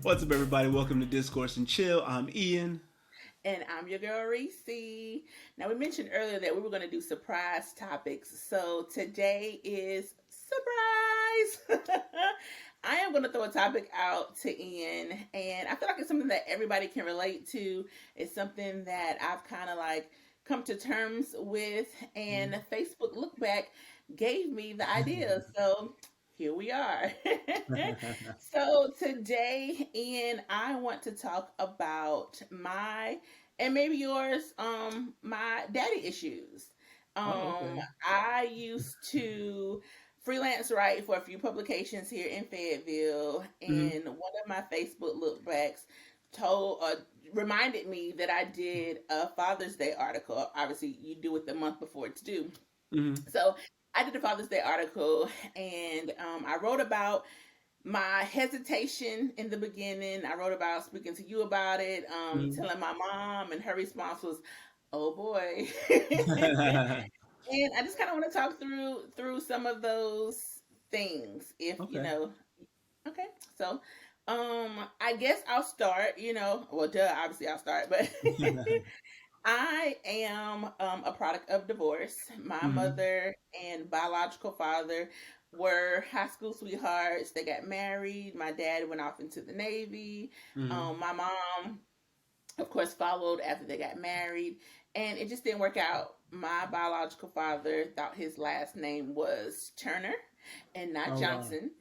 What's up, everybody? Welcome to Discourse and Chill. I'm Ian. And I'm your girl Reese. Now we mentioned earlier that we were going to do surprise topics. So today is surprise. I am going to throw a topic out to Ian, and I feel like it's something that everybody can relate to. It's something that I've kind of like come to terms with, and Facebook Look Back gave me the idea. So here we are. So today, Ian, I want to talk about my and maybe yours, my daddy issues. Oh, Um, okay. I used to freelance write for a few publications here in Fayetteville, hmm and one of my Facebook lookbacks told reminded me that I did a Father's Day article. Obviously, you do it the month before it's due. hmm So I did a Father's Day article, and I wrote about my hesitation in the beginning. I wrote about speaking to you about it, hmm telling my mom, and her response was, "Oh boy." And I just kind of want to talk through some of those things, if you okay. know. Okay, so I guess I'll start. Well, duh, obviously I'll start, but I am a product of divorce. My hmm mother and biological father were high school sweethearts. They got married. My dad went off into the Navy. hmm My mom, of course, followed after they got married. And it just didn't work out. My biological father thought his last name was Turner and not Oh wow. Johnson,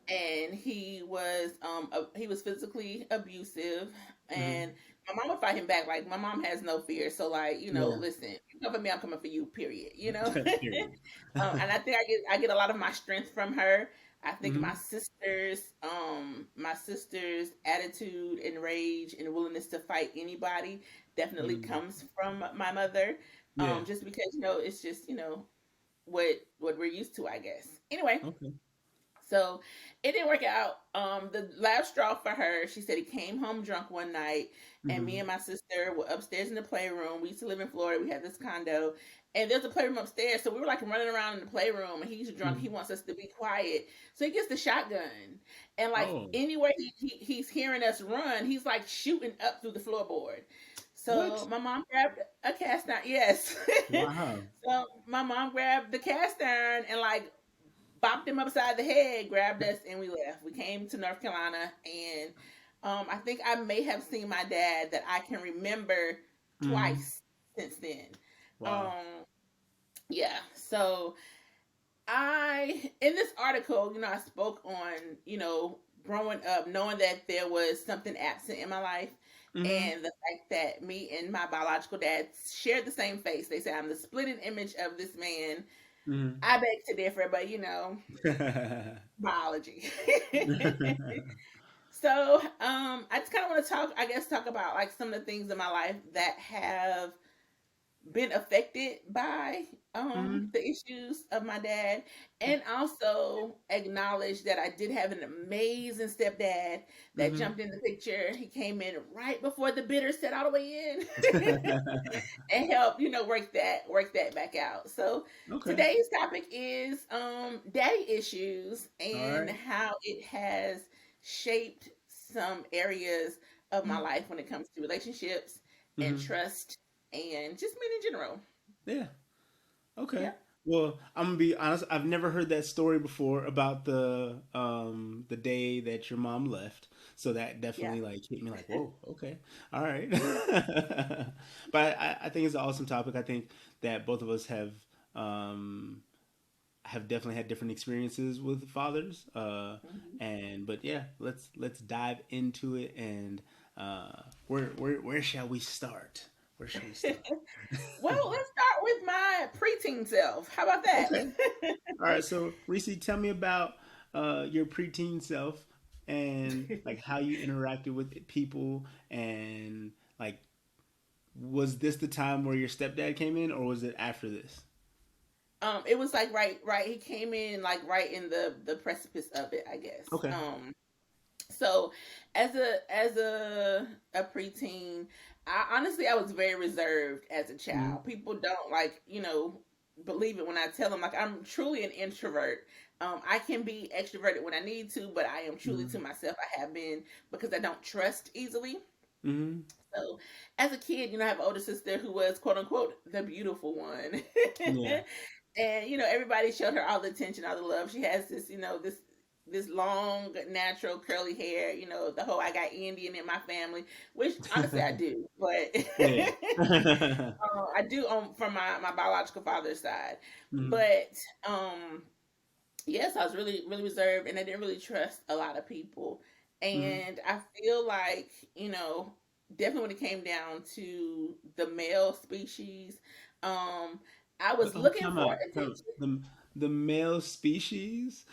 and he was physically abusive, and hmm my mom would fight him back. Like, my mom has no fear, so like, Yeah. listen, you come for me, I'm coming for you, period. Period. And I think I get a lot of my strength from her. I think hmm my sister's attitude and rage and willingness to fight anybody definitely hmm comes from my mother. Yeah. Just because it's just what we're used to, I guess. Anyway, Okay. so it didn't work out. The last straw for her, she said he came home drunk one night, and me hmm and my sister were upstairs in the playroom. We used to live in Florida. We had this condo, and there's a playroom upstairs. So we were like running around in the playroom, and he's drunk. He hmm wants us to be quiet. So he gets the shotgun, and like Oh, anywhere he's hearing us run, he's like shooting up through the floorboard. So what? my mom grabbed a cast iron. Yes. Wow. So my mom grabbed the cast iron and like bopped him upside the head, grabbed us, and we left. We came to North Carolina, and I think I may have seen my dad that I can remember hmm twice since then. Wow. Um, yeah, so in this article, I spoke on, growing up, knowing that there was something absent in my life, hmm and the fact that me and my biological dad shared the same face. They say I'm the splitting image of this man. hmm I beg to differ, but biology. So, I just kind of want to talk about like some of the things in my life that have been affected by hmm the issues of my dad, and also acknowledge that I did have an amazing stepdad that hmm jumped in the picture. He came in right before the bitter set all the way in and help work that back out. So Okay. today's topic is daddy issues All and right. how it has shaped some areas of my life when it comes to relationships and hmm trust and just men in general. Yeah. Okay. Yeah. Well, I'm gonna be honest. I've never heard that story before about the day that your mom left. So that Yeah. definitely like hit me like, whoa, okay, all right. But I think it's an awesome topic. I think that both of us um, have definitely had different experiences with fathers. Mhm. And but yeah, let's dive into it. And where shall we start? Where shall we start? Well, let's start with my preteen self. How about that? Okay. All right, so Reese, tell me about your preteen self and like how you interacted with people and like was this the time where your stepdad came in or was it after this? It was like right. He came in like right in the precipice of it, I guess. Okay. So as a preteen, I honestly I was very reserved as a hmm child. People don't like. believe it when I tell them, like, I'm truly an introvert. I can be extroverted when I need to, but I am truly to Mm-hmm. myself. I have been, because I don't trust easily. Mm-hmm. So, as a kid, I have an older sister who was quote unquote the beautiful one. Yeah. And everybody showed her all the attention, all the love. She has this, this long, natural, curly hair. The whole I got Indian in my family, which honestly I do, but Yeah. I do from my biological father's side. Mm-hmm. But yes, I was really, really reserved, and I didn't really trust a lot of people. Mm-hmm. And I feel like, definitely when it came down to the male species, um, I was Oh, looking time for out. attention. The male species.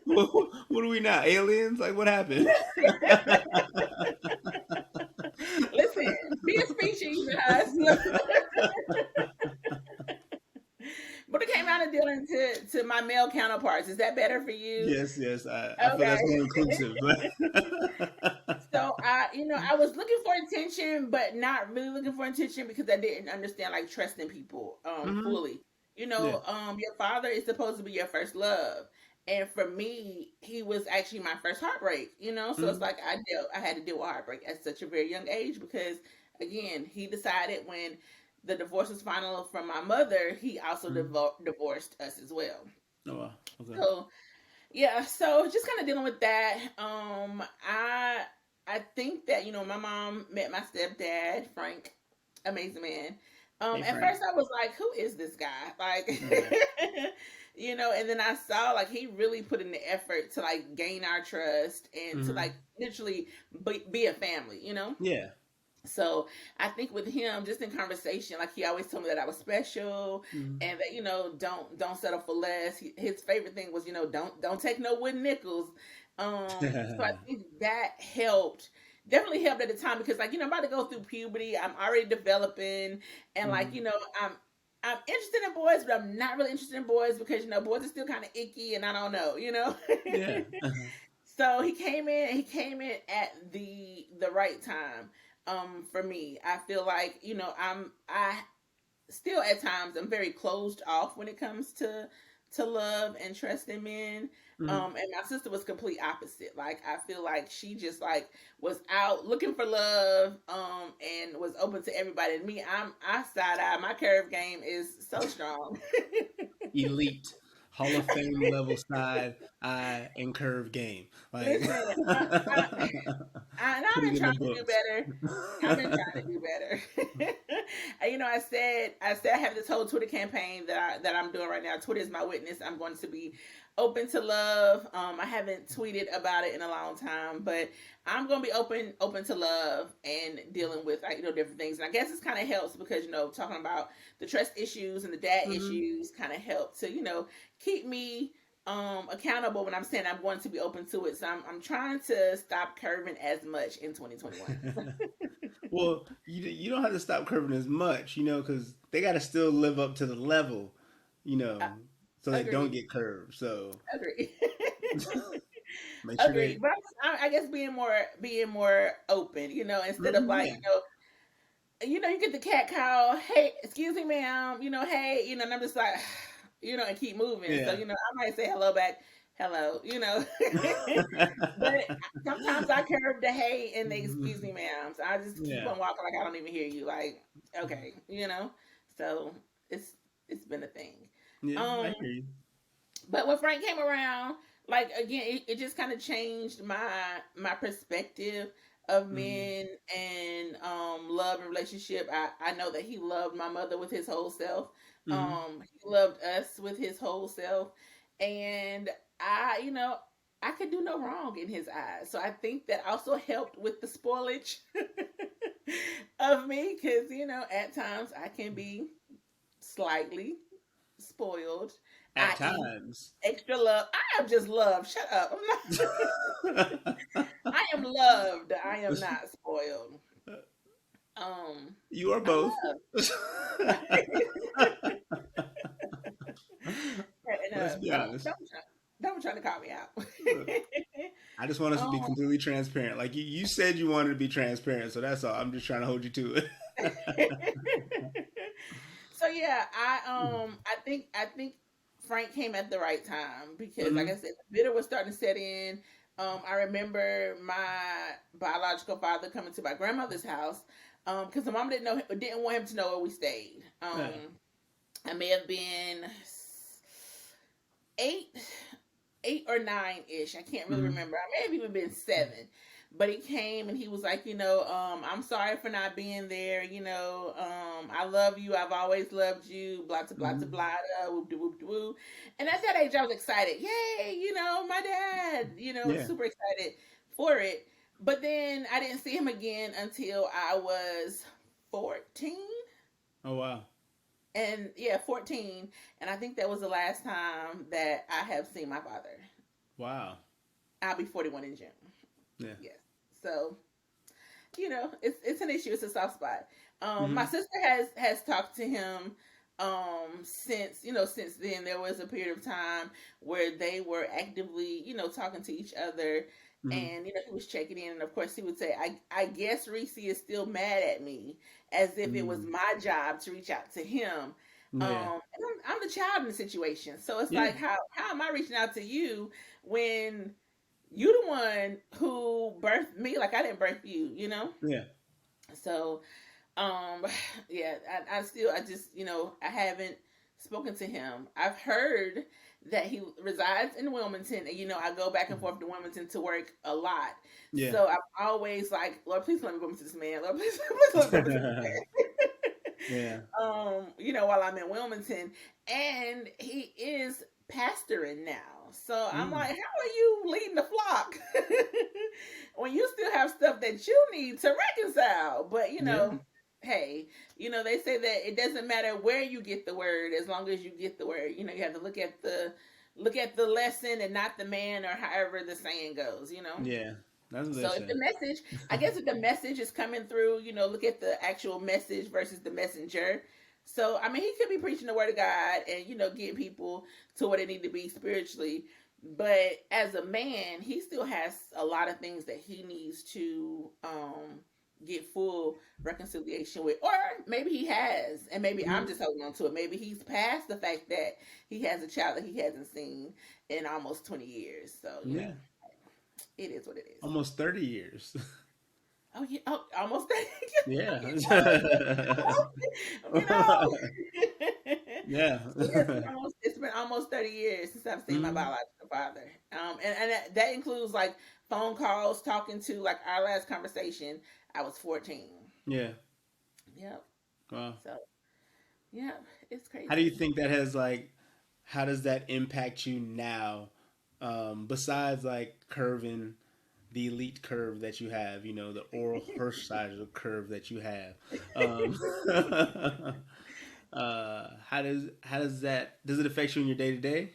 What are we now? Aliens? Like what happened? Listen, be a species, us. But it came down to dealing to my male counterparts. Is that better for you? Yes, yes. I feel Okay. that's more inclusive. But So I was looking for attention, but not really looking for attention because I didn't understand like trusting people hmm fully. yeah. Your father is supposed to be your first love. And for me, he was actually my first heartbreak, so it's hmm like I had to deal with heartbreak at such a very young age because again, he decided when the divorce was final from my mother, he also hmm divorced us as well. Oh wow. Okay. So yeah, so just kind of dealing with that. I think that my mom met my stepdad, Frank, amazing man. Hey At Frank. first I was like, who is this guy? Like, Yeah. and then I saw like he really put in the effort to like gain our trust and to like hmm literally be a family. Yeah. So I think with him, just in conversation, like he always told me that I was special, hmm and that don't settle for less. His favorite thing was don't take no wooden nickels. So I think that helped, definitely helped at the time because like I'm about to go through puberty. I'm already developing, and like hmm I'm I'm interested in boys, but I'm not really interested in boys because boys are still kind of icky, and I don't know. Yeah. So he came in at the right time for me. I feel like, I still at times I'm very closed off when it comes to love and trust in men. hmm And my sister was complete opposite. Like I feel like she just like was out looking for love and was open to everybody. And me, I side eye. My curve game is so strong. Elite Hall of Fame level side eye and curve game. Like Listen, and put I've it been in the trying to do books. better. I've been trying to do better. And, I said I have this whole Twitter campaign that I'm doing right now. Twitter is my witness. I'm going to be open to love. I haven't tweeted about it in a long time, but I'm going to be open to love and dealing with like different things. And I guess this kind of helps because talking about the trust issues and the dad hmm issues kind of help to keep me accountable when I'm saying I'm going to be open to it. So I'm trying to stop curving as much in 2021. Well, you don't have to stop curving as much, because they got to still live up to the level, you Uh, know, so they don't Agreed. get curved. So Agreed. make sure Agreed. they. But I guess being more open, instead of like, Yeah. you get the cat call, hey, excuse me, ma'am, hey, and I'm just like, and keep moving. So, Yeah. I might say hello back, hello. But sometimes I curve the hey and the excuse me, ma'am. So I just keep Yeah. on walking like I don't even hear you. Like, okay. So it's it's been a thing. Yeah. I Um, hear you. but when Frank came around, like again, it just kind of changed my perspective of hmm men and love and relationship. I know that he loved my mother with his whole self. hmm He loved us with his whole self, and I could do no wrong in his eyes. So I think that also helped with the spoilage of me, because at times I can be slightly spoiled, At i.e., times. extra love. I am just loved. Shut up. I'm not. I am loved. I am not spoiled. You are I'm both. loved. And Let's be don't honest. don't try to call me out. Look, I just want us to be um, completely transparent. Like you said you wanted to be transparent, so that's all. I'm just trying to hold you to it. yeah, I think Frank came at the right time because, like I Mm-hmm. said, bitter was starting to set in. I remember my biological father coming to my grandmother's house because the mom didn't want him to know where we stayed. Yeah. I may have been 8, 8 or 9 ish. I can't really Mm-hmm. remember. I may have even been 7. But he came and he was like, I'm sorry for not being there. I love you. I've always loved you. Blah, blah, blah, Mm-hmm. blah, blah, whoop, de, whoop, de, woo. And at that age, I was excited. Yay, my dad, Yeah. super excited for it. But then I didn't see him again until I was 14. Oh wow. And yeah, 14. And I think that was the last time that I have seen my father. Wow. I'll be 41 in June. Yeah. Yes. So, it's an issue. It's a soft spot. My Mm-hmm. sister has talked to him since then. There was a period of time where they were actively, talking to each other, Mm-hmm. and he was checking in, and of course he would say, I guess Reese is still mad at me, as if it was Mm. my job to reach out to him. Yeah. And I'm the child in the situation, so it's Yeah. like, how am I reaching out to you when you the one who birthed me? Like, I didn't birth you. Yeah. So, um, yeah, I just, I haven't spoken to him. I've heard that he resides in Wilmington, and I go back and forth to Wilmington to work a lot. Yeah. So I'm always like, Lord, please let me go to this man. Lord, please, please let me go to this man. Yeah. While I'm in Wilmington, and he is pastoring now. So I'm like, Mm. how are you leading the flock when you still have stuff that you need to reconcile? But Yeah. hey, they say that it doesn't matter where you get the word as long as you get the word. You have to look at the lesson and not the man, or however the saying goes. Yeah. That's what they So if say. the message, I guess if the message is coming through, look at the actual message versus the messenger. So I mean, he could be preaching the word of God and getting people to where they need to be spiritually, but as a man, he still has a lot of things that he needs to get full reconciliation with, or maybe he has, and maybe I'm Mhm. just holding on to it. Maybe he's past the fact that he has a child that he hasn't seen in almost 20 years. So Yeah. it is what it is. Almost 30 years. Oh yeah, oh, almost. Yeah. you know. Yeah. So yeah, it's been almost 30 years since I've seen my Mhm. biological father. And that includes like phone calls, talking to, like, our last conversation. I was 14. Yeah. Yep. Wow. So yeah, it's How do you crazy. think that has like how does that impact you now? Besides like curving the elite curve that you have, the oral Hershiser curve that you have. Um, how does that does it affect you in your day to day?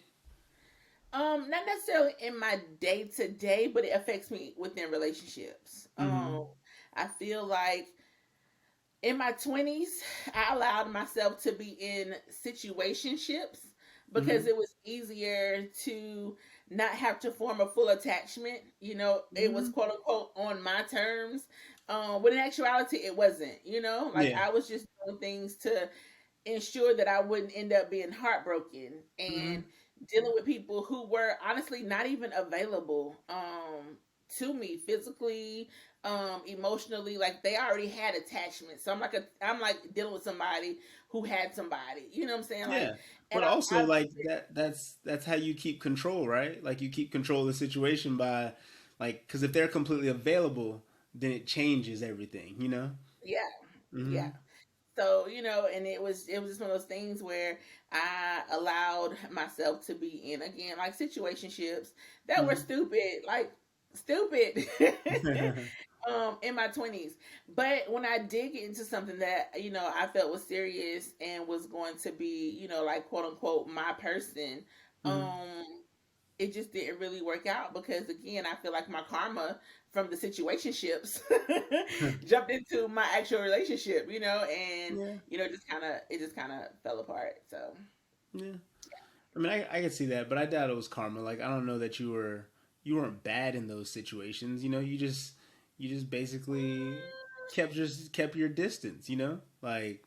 Not necessarily in my day to day, but it affects me within relationships. Mm-hmm. I feel like in my 20s, I allowed myself to be in situationships because Mm-hmm. it was easier to not have to form a full attachment. It was Mm-hmm. quote unquote on my terms. When in actuality, it wasn't. Like, Yeah. I was just doing things to ensure that I wouldn't end up being heartbroken Mm-hmm. and dealing with people who were honestly not even available to me physically, emotionally. Like, they already had attachment. So I'm like dealing with somebody who had somebody. You know what I'm saying? Like, Yeah. and But I also like that's how you keep control, right? Like you keep control of the situation by like cuz if they're completely available, then it changes everything. yeah, yeah. Mhm. So, and it was just one of those things where I allowed myself to be in, again, like, situationships that were Mhm. stupid, like, stupid, in my 20s. But when I did get into something that, I felt was serious and was going to be, like, quote unquote, my person, Mhm. um, it just didn't really work out because, again, I feel like my karma from the situationships jumped into my actual relationship, and Yeah. it just kind of fell apart. So Yeah. I mean, I could see that, but I doubt it was karma. Like, I don't know that you weren't bad in those situations. You just basically kept your distance. Like,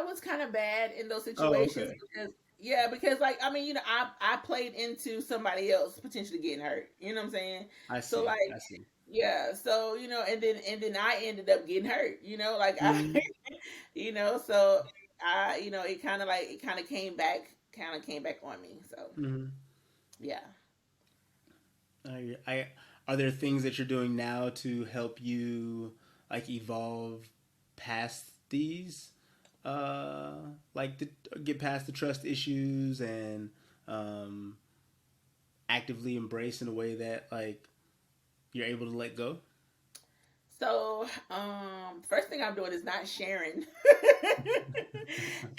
was kind of bad in those Oh, situations okay. because yeah, because like I mean, I played into somebody else potentially getting hurt. You know what I'm saying? I So see. like I see. yeah, so and then I ended up getting hurt. Like I Mm-hmm. so it kind of came back on me. So Mm-hmm. yeah. I are there things that you're doing now to help you like evolve past these, uh, like to get past the trust issues and um, actively embrace in a way that like you're able to let go? So, first thing I'm doing is not sharing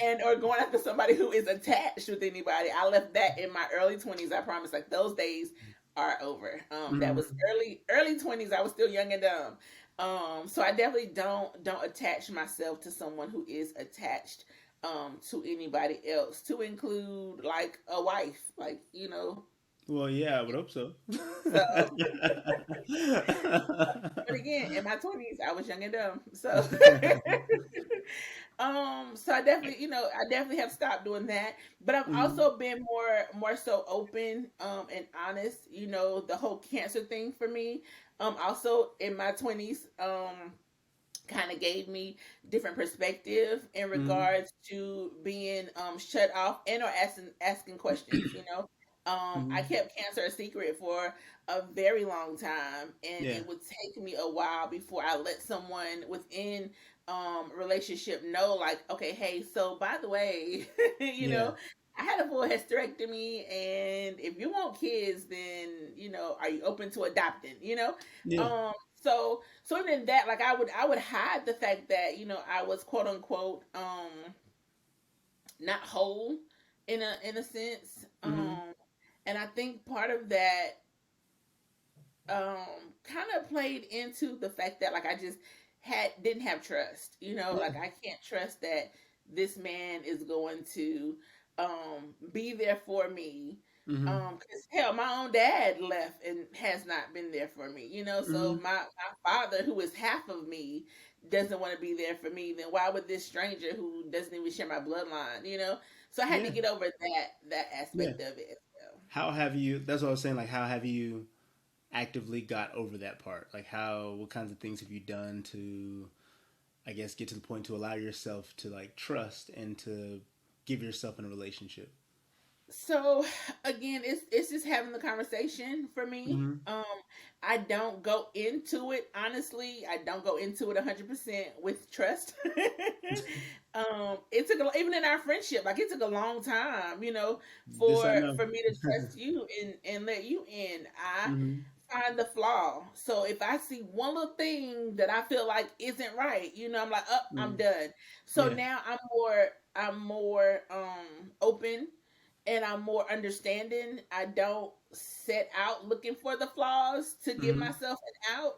and or going after somebody who is attached with anybody. I left that in my early 20s. I promise. Like those days are over. That was Mm-hmm. early 20s. I was still young and dumb. So I definitely don't attach myself to someone who is attached to anybody else, to include like a wife, like Well, yeah, I would hope so. so. But again, in my 20s, I was young and dumb. So, so I definitely have stopped doing that. But I've Mhm. also been more so open, and honest. The whole cancer thing for me. Also in my 20s, kind of gave me different perspective in Mhm. regards to being shut off and or asking questions. I Mhm. kept cancer a secret for a very long time, and Yeah. it would take me a while before I let someone within relationship know, like, okay, hey, so by the way, Yeah. I had a full hysterectomy, and if you want kids, then are you open to adopting? Yeah. Um, so even in that, like I would hide the fact that I was quote unquote not whole in a sense. Mhm. And I think part of that kind of played into the fact that like I just didn't have trust. Yeah. Like I can't trust that this man is going to be there for me. Mhm. Because hell, my own dad left and has not been there for me. So Mhm. my father, who is half of me, doesn't want to be there for me. Then why would this stranger who doesn't even share my bloodline? So I had to Yeah. get over that Yeah. aspect of it as well. How have you? That's what I was saying. Like, how have you actively got over that part? Like, how? What kinds of things have you done to, I guess, get to the point to allow yourself to like trust and to give yourself in a relationship? So again, it's just having the conversation for me. Mhm. I don't go into it honestly. I don't go into it 100% with trust. It took even in our friendship, like it took a long time, This I for know. me to trust you and let you in. I Mhm. find the flaw. So if I see one little thing that I feel like isn't right, I'm like, oh, I'm Mhm. done. So Yeah. now I'm more open and I'm more understanding. I don't set out looking for the flaws to give Mhm. myself an out.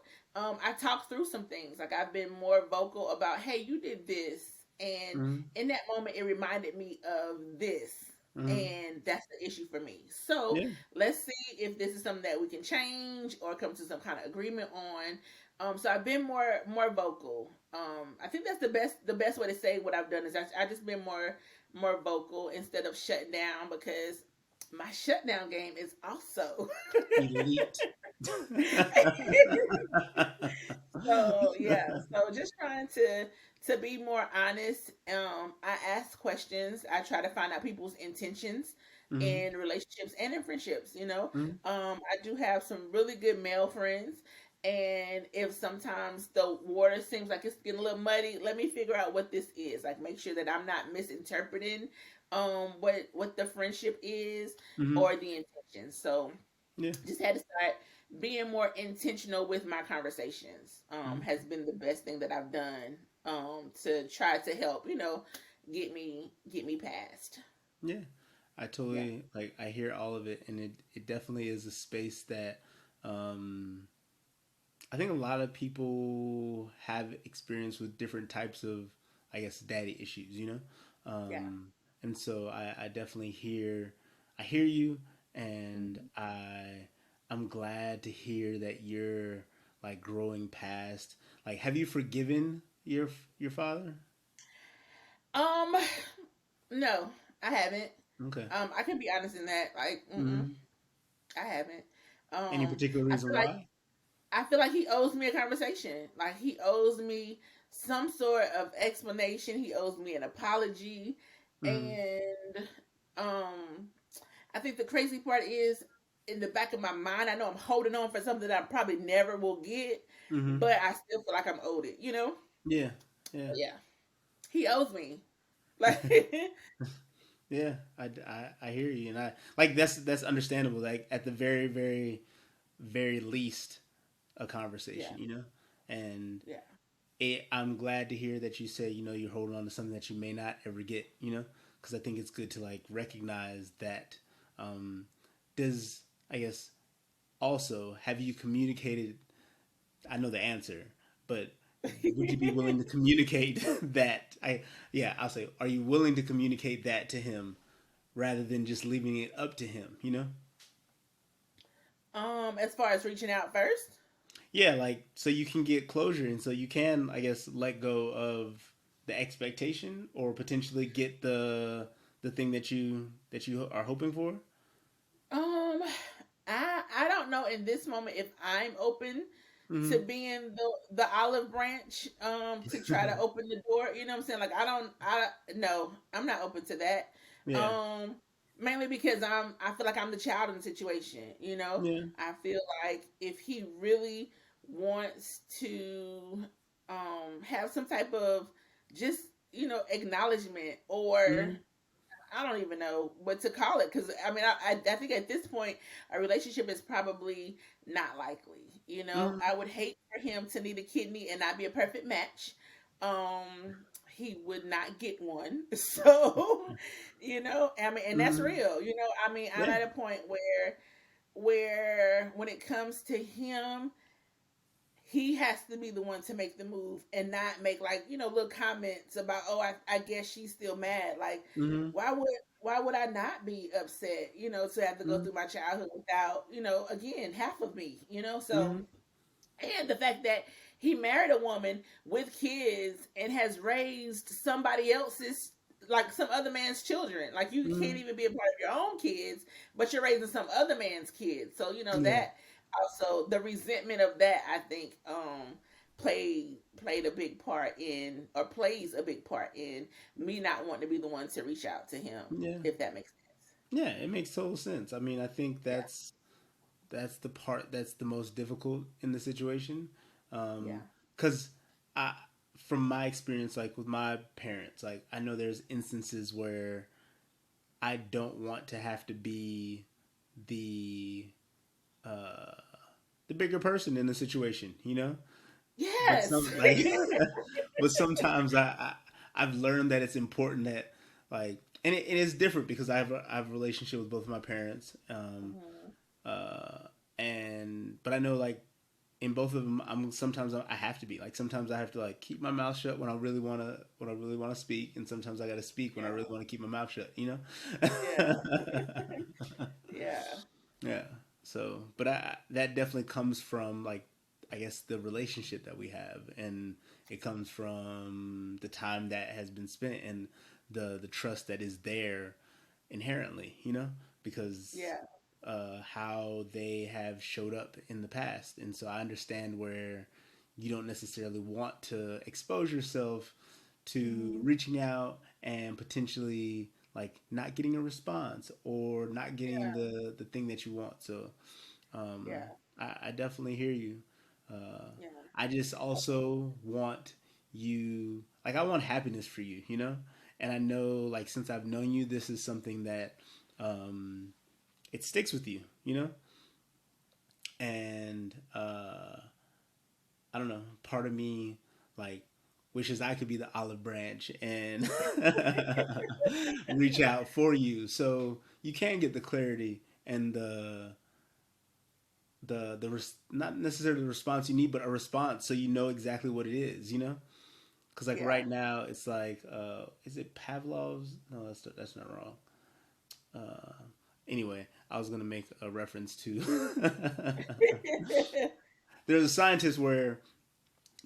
I talk through some things. Like I've been more vocal about, hey, you did this, and Mhm. in that moment, it reminded me of this, Mhm. and that's the issue for me. So Yeah. let's see if this is something that we can change or come to some kind of agreement on. So I've been more vocal. I think that's the best way to say what I've done is I just been more vocal instead of shutting down because my shutdown game is also Elite. so yeah, so just trying to be more honest. I ask questions. I try to find out people's intentions Mhm. in relationships and in friendships. Mhm. I do have some really good male friends, and if sometimes the water seems like it's getting a little muddy, let me figure out what this is. Like make sure that I'm not misinterpreting what the friendship is Mhm. or the intention. So Yeah. just had to start being more intentional with my conversations. Mhm. Has been the best thing that I've done to try to help get me past. Yeah. I Yeah. totally like I hear all of it and it definitely is a space that um I think a lot of people have experience with different types of, I guess, daddy issues, you know? Yeah. And so I definitely I hear you and Mhm. I'm glad to hear that you're like growing past, like, have you forgiven your father? Um, no, I haven't. Okay. I can be honest in that. Like, Hmm. I haven't. Any Um, particular I reason feel like why? he owes me a conversation. Like he owes me some sort of explanation. He owes me an apology. Hmm. And um I think the crazy part is in the back of my mind, I know I'm holding on for something that I probably never will get, Hmm. but I still feel like I'm owed it, you know? Yeah. Yeah. But yeah. He owes me. Like Yeah. I hear you, and I like that's understandable. Like at the very very least, a yeah, conversation, and yeah. I'm glad to hear that you say you're holding on to something that you may not ever get, because I think it's good to like recognize that. Um, does I guess also have you communicated? I know the answer, but would you be willing to communicate that? I'll say, are you willing to communicate that to him rather than just leaving it up to him? As far as reaching out first. Yeah, like so you can get closure, and so you can, I guess, let go of the expectation or potentially get the thing that you are hoping for. Um, I don't know in this moment if I'm open to Hmm. being the olive branch to try to open the door. You know what I'm saying? Like I no, I'm not open to that. Yeah. Um, mainly because I feel like I'm the child in the situation. You know, Yeah. I feel like if he really wants to have some type of just acknowledgement or Hmm. I don't even know what to call it because I mean I think at this point a relationship is probably not likely. You know, Hmm. I would hate for him to need a kidney and not be a perfect match. He would not get one, so I mean, and that's Hmm. real. I mean, I'm Yeah. at a point when it comes to him, he has to be the one to make the move and not make like little comments about I guess she's still mad like Hmm. why would I not be upset to have to go Hmm. through my childhood without again half of me so Hmm. and the fact that he married a woman with kids and has raised somebody else's like some other man's children. Like you can't Hmm. even be a part of your own kids, but you're raising some other man's kids. So Yeah. that also the resentment of that I think played a big part in or plays a big part in me not wanting to be the one to reach out to him, Yeah. if that makes sense. Yeah. It makes total sense. I mean, I think Yeah. that's the part that's the most difficult in the situation, Yeah. because I from my experience, like with my parents, like I know there's instances where I don't want to have to be the uh the bigger person in the situation. But Yes. some like but sometimes I've learned that it's important that like it is different because I have a relationship with both of my parents, Mhm. uh and but I know like in both of them I have to be like sometimes I have to like keep my mouth shut when I really want to speak, and sometimes I got to speak when I Yeah. really want to keep my mouth shut. Yeah. Yeah. Yeah. So, but that definitely comes from like I guess the relationship that we have, and it comes from the time that has been spent and the trust that is there inherently, because Yeah. how they have showed up in the past, and so I understand where you don't necessarily want to expose yourself to Mhm. reaching out and potentially like not getting a response or not getting Yeah. the thing that you want. So Yeah. I definitely hear you. Uh, Yeah. I just also want you like I want happiness for you, and I know like since I've known you, this is something that um, it sticks with you, and I don't know. Part of me like wishes I could be the olive branch and reach out for you, so you can get the clarity and not necessarily the response you need, but a response so you know exactly what it is. Because like Yeah. right now it's like is it Pavlov's? No, that's not wrong. Uh, anyway, I was gonna make a reference to there's a scientist where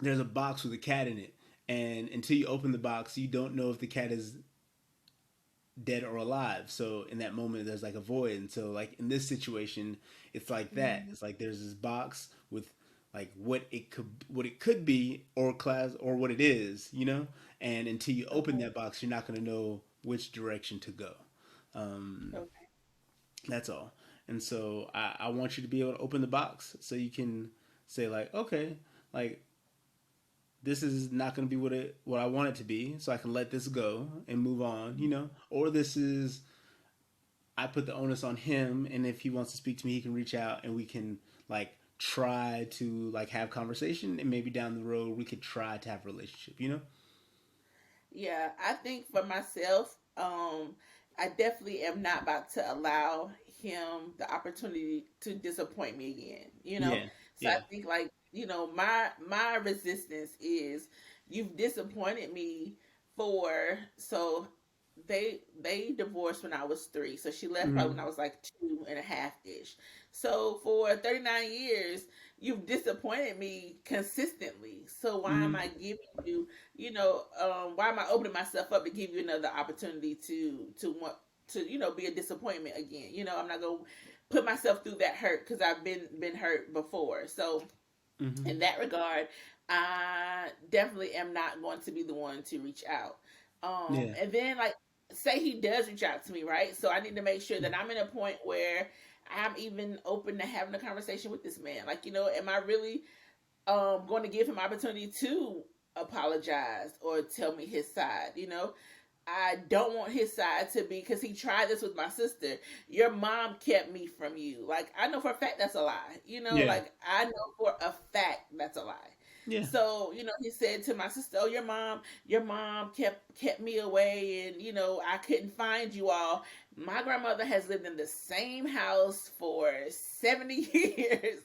there's a box with a cat in it, and until you open the box, you don't know if the cat is dead or alive. So in that moment, there's like a void. And so like in this situation, it's like that. Mhm. It's like there's this box with like what it could be or class or what it is, you know. And until you open Okay. that box, you're not going to know which direction to go. Um, Okay. that's all. And so I want you to be able to open the box so you can say like, okay, like this is not going to be what I want it to be, so I can let this go and move on, you know. Or this is I put the onus on him, and if he wants to speak to me, he can reach out, and we can like try to like have conversation, and maybe down the road we could try to have a relationship, you know. Yeah, I think for myself, I definitely am not about to allow him the opportunity to disappoint me again. Yeah, So I yeah. think like my resistance is you've disappointed me for so they divorced when I was 3, so she left probably when I Mm-hmm. was like 2.5 ish. So for 39 years, you've disappointed me consistently. So why am Mm-hmm. I giving you why am I opening myself up to give you another opportunity to want to be a disappointment again? I'm not gonna put myself through that hurt because I've been hurt before. So Mm-hmm. in that regard, I definitely am not going to be the one to reach out. Yeah. And then like say he does reach out to me, right? So I need to make sure that I'm in a point where I'm even open to having a conversation with this man. Like, am I really going to give him opportunity to apologize or tell me his side. I don't want his side to be because he tried this with my sister. Your mom kept me from you. Like I know for a fact that's a lie. Yeah. Like I know for a fact that's a lie. Yeah. So he said to my sister, "Oh, your mom kept me away, and I couldn't find you all." My grandmother has lived in the same house for 70 years.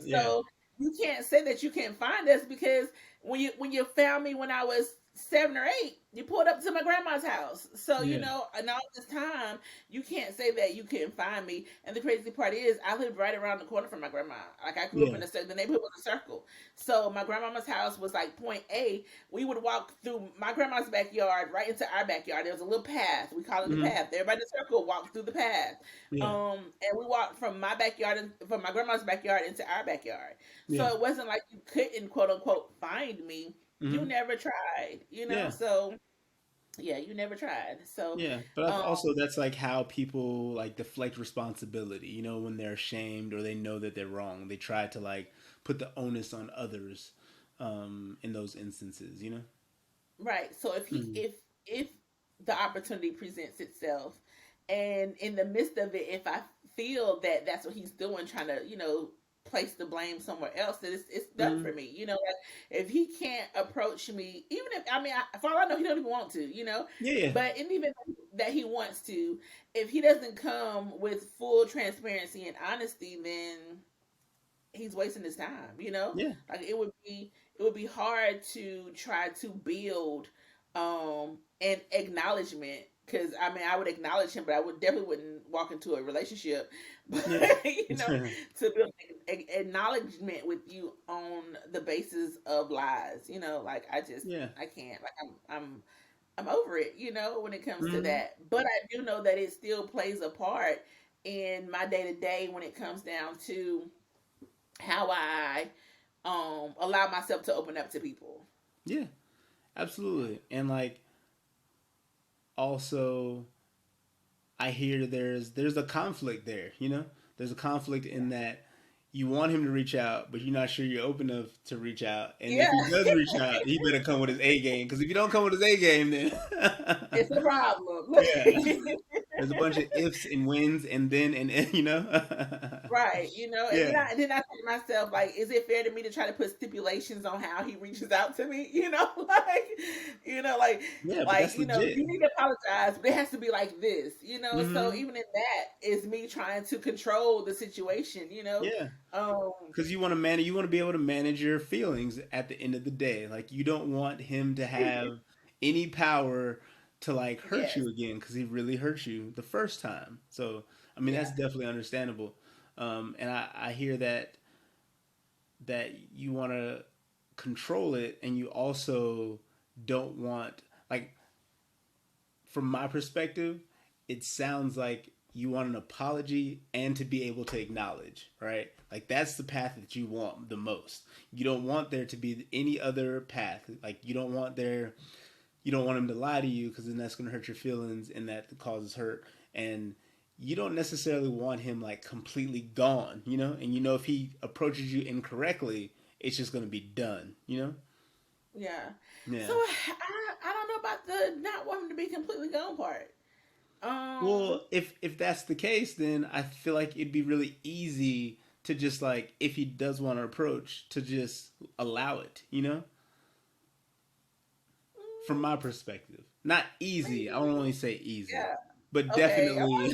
Yeah. So you can't say that you can't find us because when you found me when I was 7 or 8, you pulled up to my grandma's house. So Yeah. and all this time, you can't say that you couldn't find me. And the crazy part is, I lived right around the corner from my grandma. Like I grew up Yeah. in the neighborhood was a circle. So my grandmama's house was like point A. We would walk through my grandma's backyard right into our backyard. There was a little path. We call it the Mm-hmm. path. Everybody in the circle walked through the path. Yeah. And we walked from my backyard and from my grandma's backyard into our backyard. So Yeah. it wasn't like you couldn't quote unquote find me. You Mm-hmm. never tried. Yeah. So yeah, you never tried. So Yeah, but um also that's like how people like deflect responsibility. You know, when they're ashamed or they know that they're wrong, they try to like put the onus on others in those instances. You know. right. So Mm-hmm. if the opportunity presents itself, and in the midst of it, if I feel that that's what he's doing, trying to place the blame somewhere else, that it's done Mm-hmm. for me. Like if he can't approach me, even if I mean, for all I know, he don't even want to. Yeah, yeah, But in the event that he wants to, if he doesn't come with full transparency and honesty, then he's wasting his time. yeah, Like it would be hard to try to build an acknowledgement, because I mean I would acknowledge him, but I would definitely wouldn't walk into a relationship. But yeah, to build acknowledgement with you on the basis of lies, like yeah. I can't, like I'm over it, when it comes to Mm-hmm. that. But I do know that it still plays a part in my day to day when it comes down to how I allow myself to open up to people. Yeah, absolutely. And like also I hear there's a conflict there, you know? There's a conflict Yeah. in that you want him to reach out, but you're not sure you're open enough to reach out. And if Yeah, he does reach out, he better come with his A game. Because if you don't come with his A game, then it's a problem. yeah, there's a bunch of ifs and wins, and then and you know, Right, and yeah, then I think to myself, like, is it fair to me to try to put stipulations on how he reaches out to me? Like, yeah, but that's legit. you need to apologize, but it has to be like this. So Hmm. even in that is me trying to control the situation. Yeah, Um, because you want to manage, you want to be able to manage your feelings at the end of the day. Like you don't want him to have any power to like hurt yes, you again because he really hurt you the first time. So I mean that's yeah, definitely understandable. And I hear that you want to control it, and you also don't want, like, from my perspective, it sounds like you want an apology and to be able to acknowledge, right? Like that's the path that you want the most. You don't want there to be any other path. Like you don't want him to lie to you because then that's going to hurt your feelings and that causes hurt. And you don't necessarily want him like completely gone, you know? And you know if he approaches you incorrectly, it's just going to be done, you know? Yeah. So Yeah. I don't know about the not wanting to be completely gone part. Um, Well, if that's the case, then I feel like it'd be really easy to just like if he does want to approach to just allow it, you know? From my perspective. Not easy. I maybe. don't only say easy, Yeah. but Okay. definitely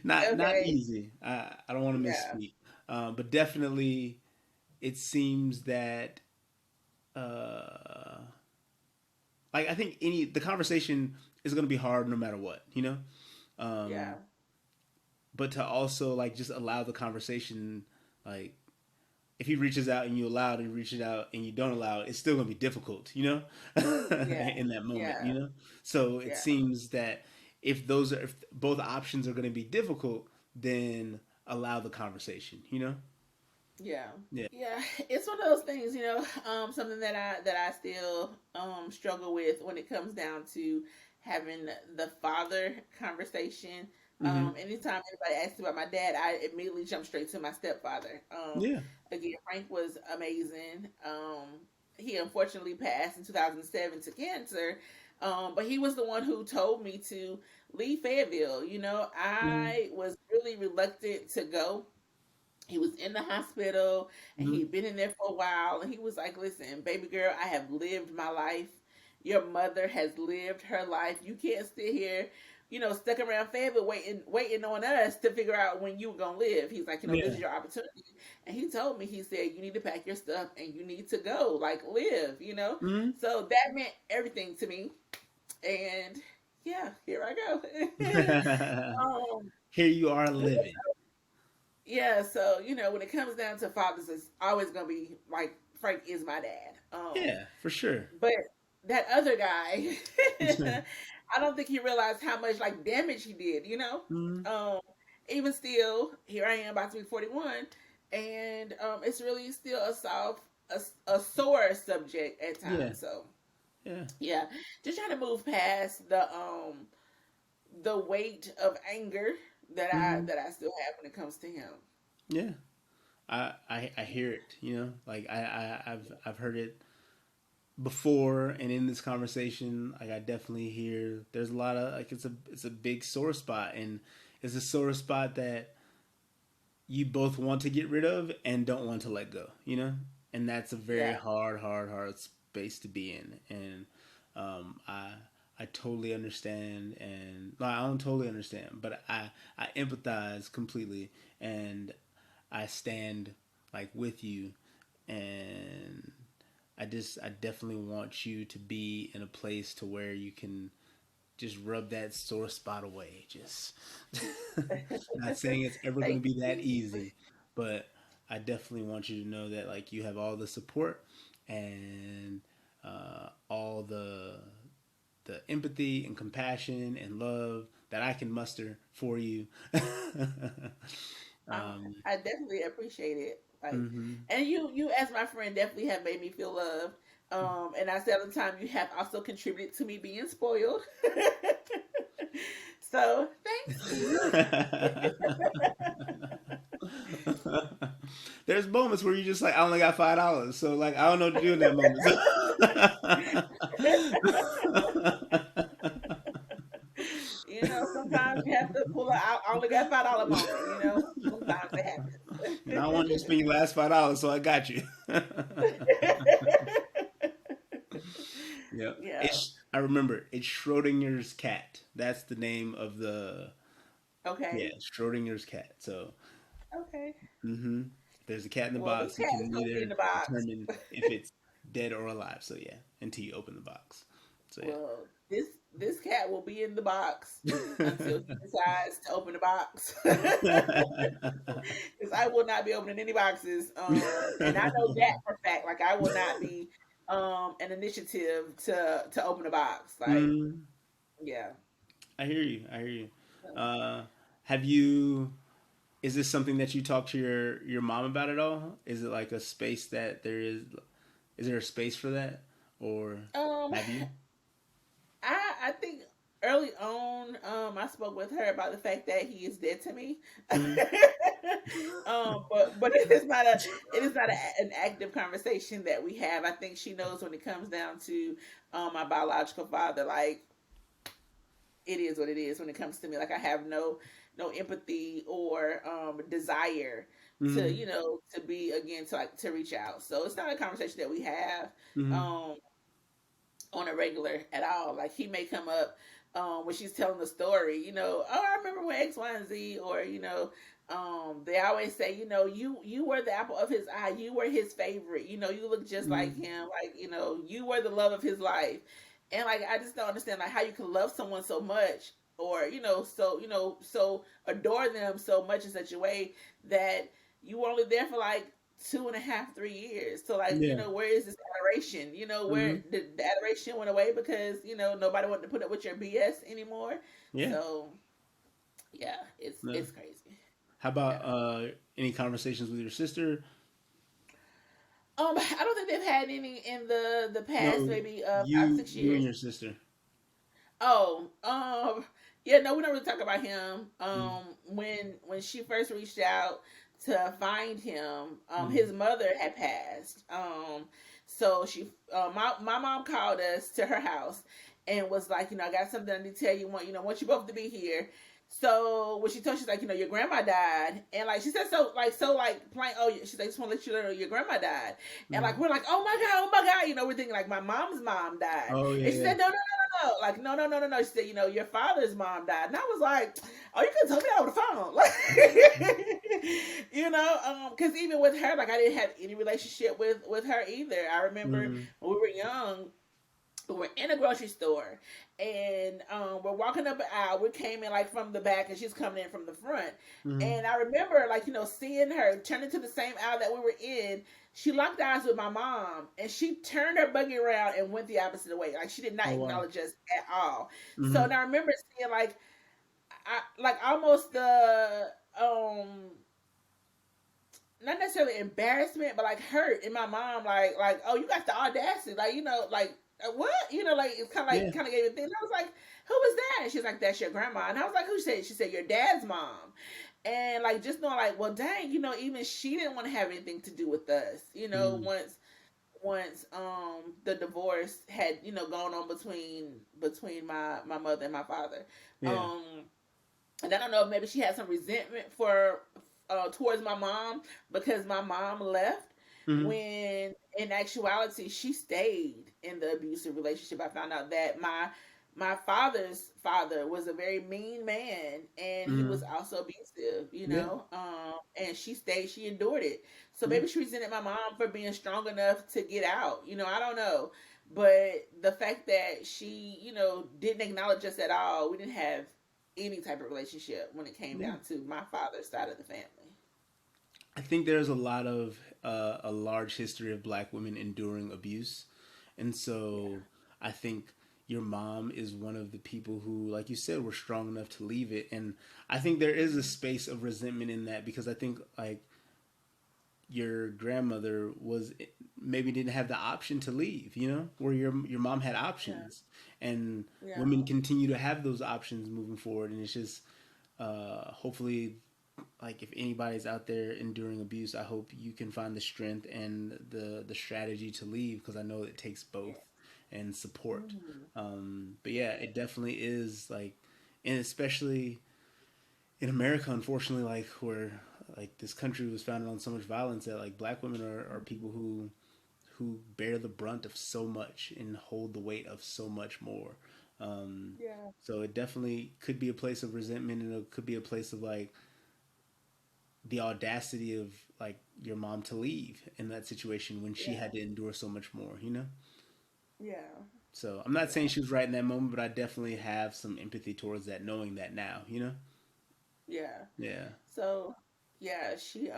not Okay. easy. I don't want to Yeah. misspeak. But definitely it seems that uh like I think any the conversation is going to be hard no matter what, you know? Yeah. Um but to also like just allow the conversation, like if he reaches out and you allow it and he reaches out and you don't allow it, it's still gonna be difficult, you know, Yeah. in that moment, Yeah. you know. So it Yeah. seems that if both options are gonna be difficult, then allow the conversation, you know. Yeah. Yeah. Yeah, it's one of those things, something that I still struggle with when it comes down to having the father conversation. Hmm. Anytime anybody asks about my dad, I immediately jump straight to my stepfather. Yeah. Again, Frank was amazing. He unfortunately passed in 2007 to cancer, but he was the one who told me to leave Fayetteville. Hmm. I was really reluctant to go. He was in the hospital and Hmm. he'd been in there for a while, and he was like, listen, baby girl, I have lived my life. Your mother has lived her life. You can't sit here, stuck around Fayetteville waiting on us to figure out when you were gonna live. He's like, this is Yeah. your opportunity. And he told me, he said, you need to pack your stuff and you need to go, like live. Hmm. So that meant everything to me. And yeah, here I go. um Here you are living. Yeah, so when it comes down to fathers, it's always gonna be like Frank is my dad. Yeah, for sure. But that other guy, I don't think he realized how much like damage he did. Hmm. Um, Even still, here I am about to be 41, and it's really still a sore subject at Yeah. times. So Yeah. yeah, just trying to move past the weight of anger that I Hmm. that I still have when it comes to him. Yeah. I hear it, you know, like I've heard it before and in this conversation. Like I definitely hear there's a lot of like it's a big sore spot, and it's a sore spot that you both want to get rid of and don't want to let go, you know. And that's a very Yeah. hard space to be in. And I totally understand, and no, I don't totally understand, but I empathize completely, and I stand like with you, and I definitely want you to be in a place to where you can just rub that sore spot away. Just not saying it's ever going to Thank be that you. easy, but I definitely want you to know that like you have all the support and all the empathy and compassion and love that I can muster for you. I, um, I definitely appreciate it. Like, hmm. and you as my friend definitely have made me feel loved. And I said all the time you have also contributed to me being spoiled. So thanks. There's moments where you just like I only got $5, so like I don't know what to do in that moment. Sometimes you have to pull out. I only got $5 moment. Sometimes it And I want you to happens. spend your last $5, so I got you. Yeah, Yeah. it's I remember it's Schrodinger's cat. That's the name of the yeah Okay. Schrodinger's cat. So Okay. hmm there's a cat in the Well, this box. You cat is can gonna be in neither the box. determine if it's dead or alive. So yeah, until you open the box. So yeah. Well, this this cat will be in the box until he decides to open the box. Because I will not be opening any boxes. And I know that for a fact. Like I will not be an initiative to open a box. Like, Mm, yeah. I hear you. I hear you. Uh, have you? Is this something that you talk to your mom about at all? Is it like a space that there is? Is there a space for that, or Um, have you? I think early on, I spoke with her about the fact that he is dead to me. Mm, But it is not an active conversation that we have. I think she knows when it comes down to my biological father, like it is what it is when it comes to me. Like I have no empathy or desire to mm, to be again to reach out. So it's not a conversation that we have. mm, Um, on a regular at all. Like he may come up when she's telling the story, oh, I remember when X, Y, and Z, or they always say, you were the apple of his eye, you were his favorite, you look just like mm. him, like you were the love of his life, and like I just don't understand like how you can love someone so much, or so adore them so much in such a way that you were only there for like 2.5, 3 years. So like, Yeah. where is this adoration? Where Mm, the adoration went away because, nobody wanted to put up with your BS anymore. yeah. So yeah, No. it's crazy. How Yeah. about any conversations with your sister? I don't think they've had any in the past No, maybe 5, you 6 years. and your sister. Oh, yeah, no, we don't really talk about him. Mm, When she first reached out to find him, mm, his mother had passed. So my mom called us to her house and was like, I got something I need to tell you. Want you both to be here. So when she told, she's like, your grandma died, and like she said, so like plain. Oh, she's like, just want to let you know your grandma died, and like mm. we're like, oh my god, we're thinking like my mom's mom died, Oh yeah, and she yeah. said, no, like no. She said, your father's mom died, and I was like, oh, you could tell me that over the phone, like, because even with her, like I didn't have any relationship with her either. I remember Mm, when we were young, we're in a grocery store and we're walking up an aisle. We came in like from the back and she's coming in from the front. mm, And I remember like, seeing her turn into the same aisle that we were in. She locked eyes with my mom and she turned her buggy around and went the opposite way. Like she did not oh wow. acknowledge us at all. So Mm, and I remember seeing like almost the not necessarily embarrassment, but like hurt in my mom, like oh, you got the audacity, like like what, like it's yeah. kind of gave me things. I was like, who was that? And she's like, that's your grandma. And I was like, who said? She said, your dad's mom. And like just knowing, like, well, dang, even she didn't want to have anything to do with us. Mm, Once the divorce had gone on between my mother and my father. yeah. Um, and I don't know if maybe she had some resentment for towards my mom because my mom left Mm, when in actuality she stayed in the abusive relationship. I found out that my father's father was a very mean man and he was mm, also abusive, yeah. and she stayed, she endured it. So Yeah. maybe she resented my mom for being strong enough to get out, I don't know. But the fact that she, didn't acknowledge us at all, we didn't have any type of relationship when it came Yeah. down to my father's side of the family. I think there's a lot of a large history of black women enduring abuse. And Yeah. so I think your mom is one of the people who, like you said, were strong enough to leave it. And I think there is a space of resentment in that because I think like your grandmother was maybe didn't have the option to leave, where your mom had Yeah. options. And Yeah. women continue to have those options moving forward. And it's just hopefully like if anybody's out there enduring abuse, I hope you can find the strength and the strategy to leave because I know it takes both Yes. and support. Mm-hmm. But yeah, Yeah. it definitely is like, and especially in America, unfortunately, like where like this country was founded on so much violence that like black women are people who bear the brunt of so much and hold the weight of so much more. Um, Yeah. so it definitely could be a place of resentment and it could be a place of like the audacity of like your mom to leave in that situation when she Yeah. had to endure so much more. Yeah. So I'm not saying Yeah. she was right in that moment, but I definitely have some empathy towards that, knowing that now. You know? Yeah. Yeah. So yeah, she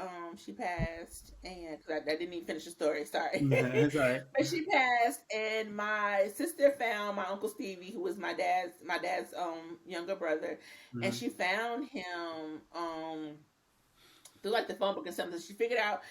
passed, and 'cause I didn't even finish the story. Sorry, It's all right. but she passed, and my sister found my uncle Stevie, who was my dad's younger brother, and Mm-hmm. she found him through like the phone book and something. She figured out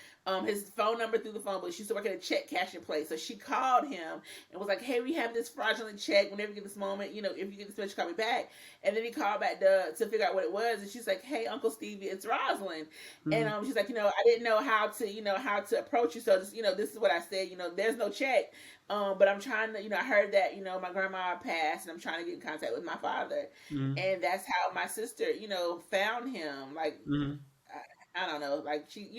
his phone number through the phone book. She used to work at a check cashing place. So she called him and was like, "Hey, we have this fraudulent check. Whenever you get this moment, if you get this message, call me back." And then he called back to figure out what it was. And she's like, "Hey, Uncle Stevie, it's Rosalind." And Mm-hmm. she's like, "I didn't know how to approach you. So just, this is what I said. There's no check. But I'm trying to, I heard that, my grandma passed, and I'm trying to get in contact with my father." Mm-hmm. And that's how my sister, found him. Like, Mm-hmm. I don't know, like she,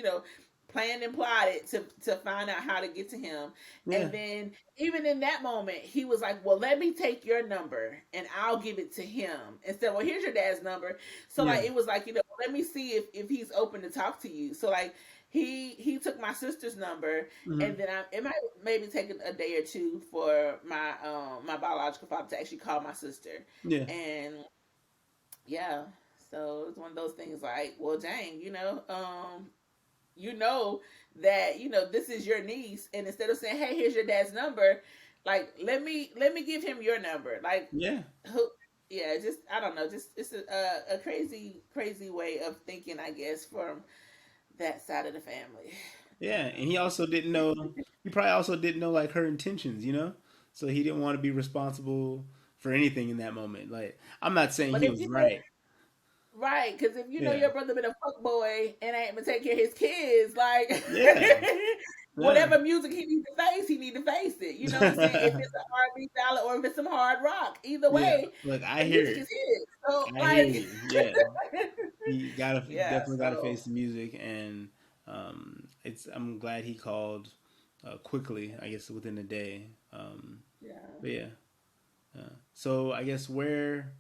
planned and plotted to find out how to get to him. Yeah. And then even in that moment, he was like, "Well, let me take your number and I'll give it to him." And said, "Well, here's your dad's number." So Yeah. like it was like, let me see if he's open to talk to you. So like he took my sister's number, Mm-hmm. and then it might maybe take a day or two for my biological father to actually call my sister. Yeah. And yeah, so it's one of those things like, well, dang, you know that this is your niece, and instead of saying, "Hey, here's your dad's number," like let me give him your number. Like, Yeah. who? Yeah, just I don't know, just it's a crazy way of thinking, I guess, from that side of the family. Yeah. Yeah. And he also didn't know. He probably also didn't know like her intentions. So he didn't want to be responsible for anything in that moment. Like I'm not saying But he if was you know, right. right, because if you know Yeah. your brother been a fuck boy and ain't been taking care of his kids, like Yeah. Yeah. whatever music he need to face it. You know what I'm saying? If it's an R&B ballad or if it's some hard rock, either Yeah. way, Look, I the hear music it. is his. So I hear like, you. Yeah. He gotta yeah. definitely gotta So face the music, and it's. I'm glad he called quickly. I guess within a day. yeah. But yeah. So I guess where,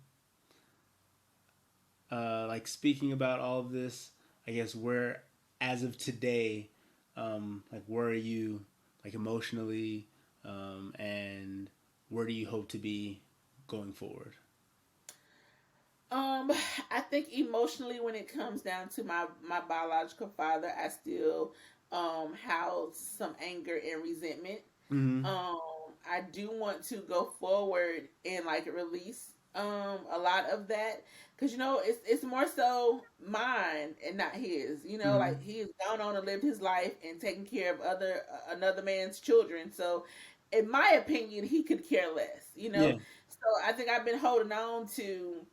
like speaking about all of this, I guess where, as of today, like where are you, like emotionally, and where do you hope to be going forward? Um, I think emotionally, when it comes down to my biological father, I still house some anger and resentment. Mm-hmm. um I do want to go forward and like release a lot of that, because it's more so mine and not his. Mm-hmm. Like he has gone on and lived his life and taken care of another man's children. So in my opinion, he could care less. Yeah. So I think I've been holding on to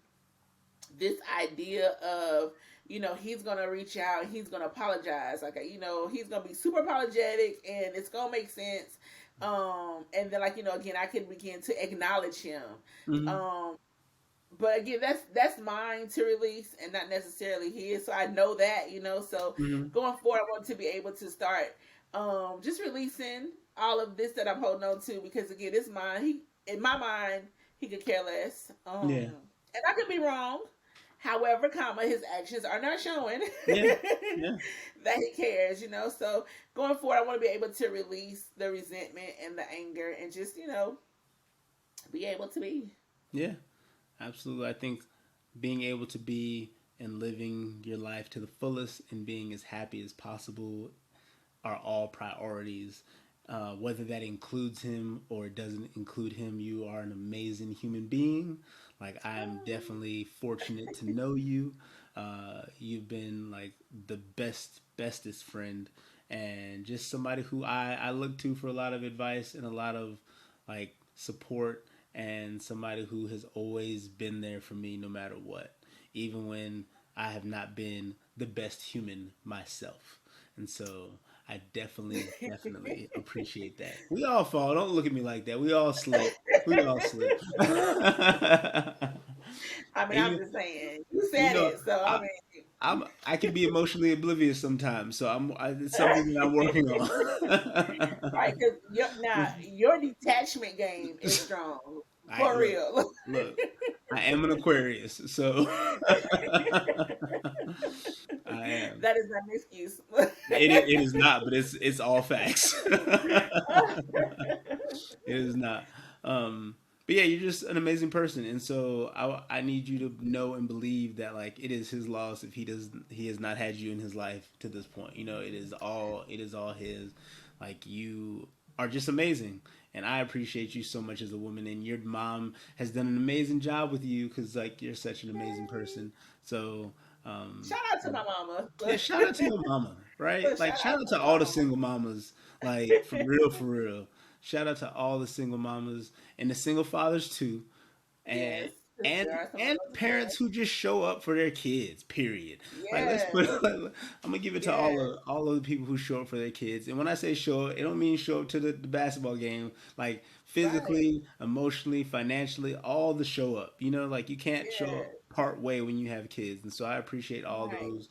this idea of, he's gonna reach out, he's gonna apologize, like, he's gonna be super apologetic and it's gonna make sense. And then, like, again, I can begin to acknowledge him. Mm-hmm. um but again, that's mine to release and not necessarily his. So I know that, so Mm-hmm. going forward, I want to be able to start just releasing all of this that I'm holding on to, because again, it's mine. He In my mind, he could care less. Yeah. And I could be wrong. However, his actions are not showing Yeah. Yeah. that he cares. So going forward, I want to be able to release the resentment and the anger and just, be able to be. Yeah. Absolutely. I think being able to be and living your life to the fullest and being as happy as possible are all priorities. Whether that includes him or doesn't include him, you are an amazing human being. Like, I am Oh, definitely fortunate to know you. You've been like the bestest friend, and just somebody who I look to for a lot of advice and a lot of like support, and somebody who has always been there for me no matter what, even when I have not been the best human myself. And so I definitely appreciate that. We all fall. Don't look at me like that. We all slip. We all slip. And I mean, I'm just saying. You you said know, it, so I I, mean. I can be emotionally oblivious sometimes. So it's something that I'm working on. Right, because your detachment game is strong, I for look, real. look. I am an Aquarius, so I am. That is not an excuse. It is not, but it's all facts. It is not. But yeah, you're just an amazing person, and so I need you to know and believe that like it is his loss if he has not had you in his life to this point. You know, it is all his. Like you are just amazing, and I appreciate you so much as a woman. And your mom has done an amazing job with you because like you're such an amazing Yay. person. So um, Shout out to my mama. yeah, shout out to your mama, right? Like Shout shout out out to to my all the mama. single mamas, like for real, for real. Shout out to all the single mamas and the single fathers too, Yes, and 'cause there are some of and those as parents well. who just show up for their kids. Period. Like let's put. Yes, I'm gonna give it to yes, all of the people who show up for their kids. And when I say show up, it don't mean show up to the basketball game. Like right. physically, emotionally, financially, all the show up. You know, like you can't show up Yes, part way when you have kids. And so I appreciate all right. those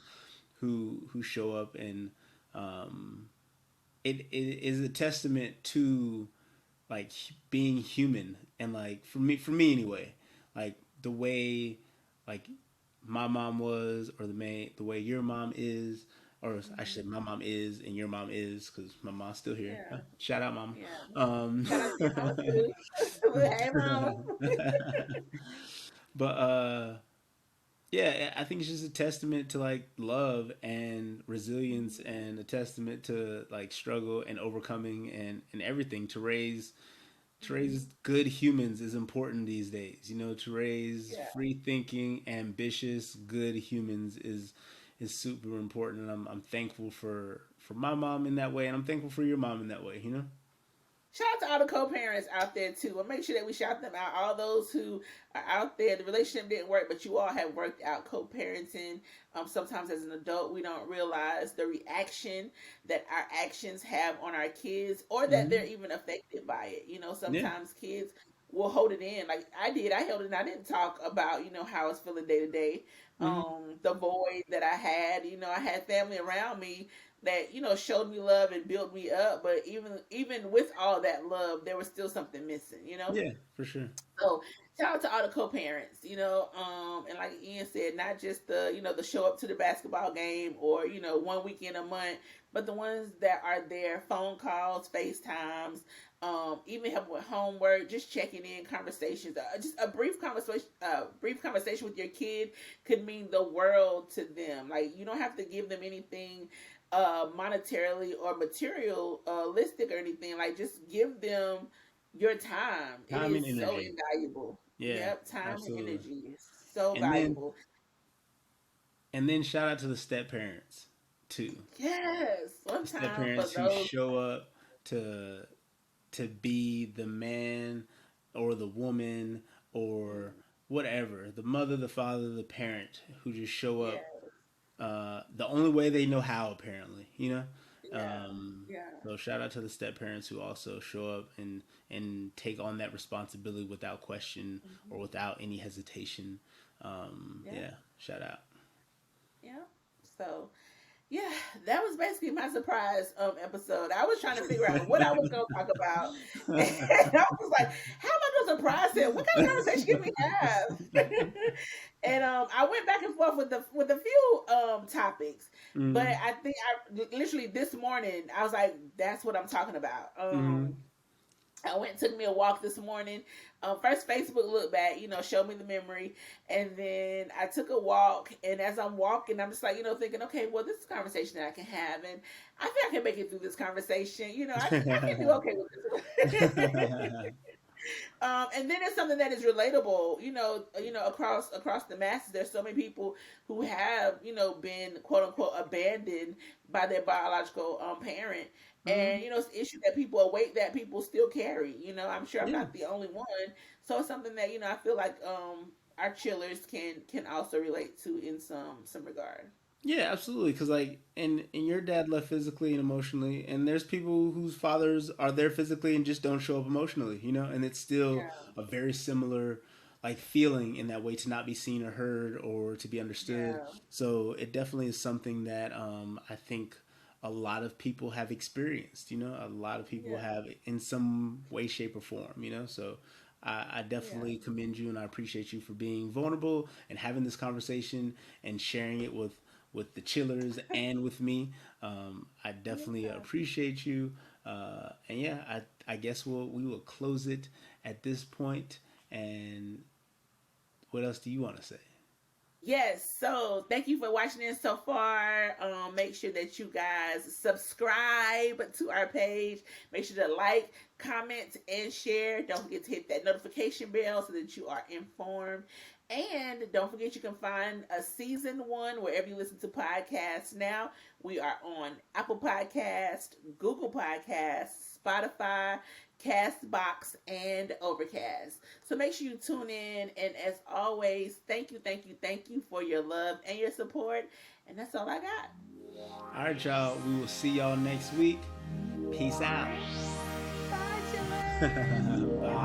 who show up, and um, it is a testament to like being human, and like for me anyway, like the way like my mom was, or the way your mom is, or I should say Hmm. my mom is and your mom is because my mom's still here. Yeah, Shout out mom. yeah. um Shout out to your mama too. Hey, mama. but yeah, I think it's just a testament to like love and resilience, Mhm. and a testament to like struggle and overcoming, and everything to raise Mhm. good humans is important these days. You know, to raise Yeah. free thinking, ambitious, good humans is super important, and I'm thankful for my mom in that way, and I'm thankful for your mom in that way. You know. Shout out to all the co-parents out there too. We'll make sure that we shout them out. All those who are out there, the relationship didn't work, but you all have worked out co-parenting. Sometimes as an adult, we don't realize the reaction that our actions have on our kids, or that they're Hmm. even affected by it. You know, Yeah. sometimes kids will hold it in. Like I did, I held it in. I didn't talk about how I was feeling day to day. Hmm. The void that I had. I had family around me that showed me love and built me up, but even with all that love there was still something missing. Yeah, for sure. So shout out to all the co-parents, and like Ian said, not just the show up to the basketball game or one weekend a month, but the ones that are there, phone calls, FaceTimes, even help with homework, just checking in, conversations, just a brief conversation with your kid could mean the world to them. Like you don't have to give them anything monetarily or materialistic or anything. Like just give them your time. It Time is and so energy. invaluable. Yeah, Yep, time and absolutely. energy is so And then valuable. shout out to the step parents too. Yes, one The step time for parents who those. show up to be the man or the woman or whatever, the mother, the father, the parent who just show up Yeah, the only way they know how, apparently, you know. yeah, yeah, So shout out to the step parents who also show up and take on that responsibility without question or hmm, without any hesitation. yeah, Yeah, shout out. yeah. So yeah, that was basically my surprise episode. I was trying to figure out what I was going to talk about, and I was like, "How am I going to surprise him? What kind of conversation can we have?" And I went back and forth with a few topics, but Mm-hmm. I think I literally this morning I was like, "That's what I'm talking about." Mm-hmm. I went and took me a walk this morning. First, Facebook look back, showed me the memory. And then I took a walk. And as I'm walking, I'm just like, thinking, okay, well, this is a conversation that I can have. And I think I can make it through this conversation. I can do okay with this. And then it's something that is relatable, across the masses. There's so many people who have, been quote unquote abandoned by their biological parent, and Mm-hmm. it's an issue that people await that people still carry. I'm sure I'm Yeah. not the only one, so it's something that I feel like our chillers can also relate to in some regard. Yeah, absolutely. Because like, and your dad left physically and emotionally, and there's people whose fathers are there physically and just don't show up emotionally. You know, and it's still Yeah, a very similar like feeling in that way, to not be seen or heard or to be understood. yeah, So it definitely is something that I think a lot of people have experienced. You know, a lot of people yeah, have in some way, shape, or form. You know, so. I yeah, definitely commend you, and I appreciate you for being vulnerable and having this conversation and sharing it with the chillers and with me. I definitely yeah. appreciate you. And yeah, I guess we will close it at this point, and what else do you want to say? Yes, so thank you for watching this so far. Make sure that you guys subscribe to our page. Make sure to like, comment, and share. Don't forget to hit that notification bell so that you are informed. And don't forget you can find a season one wherever you listen to podcasts now. We are on Apple Podcast, Google Podcasts, Spotify, Castbox, and Overcast. So make sure you tune in. And as always, thank you, thank you, thank you for your love and your support. And that's all I got. All right, y'all. We will see y'all next week. Peace out. Bye, chillers. Bye.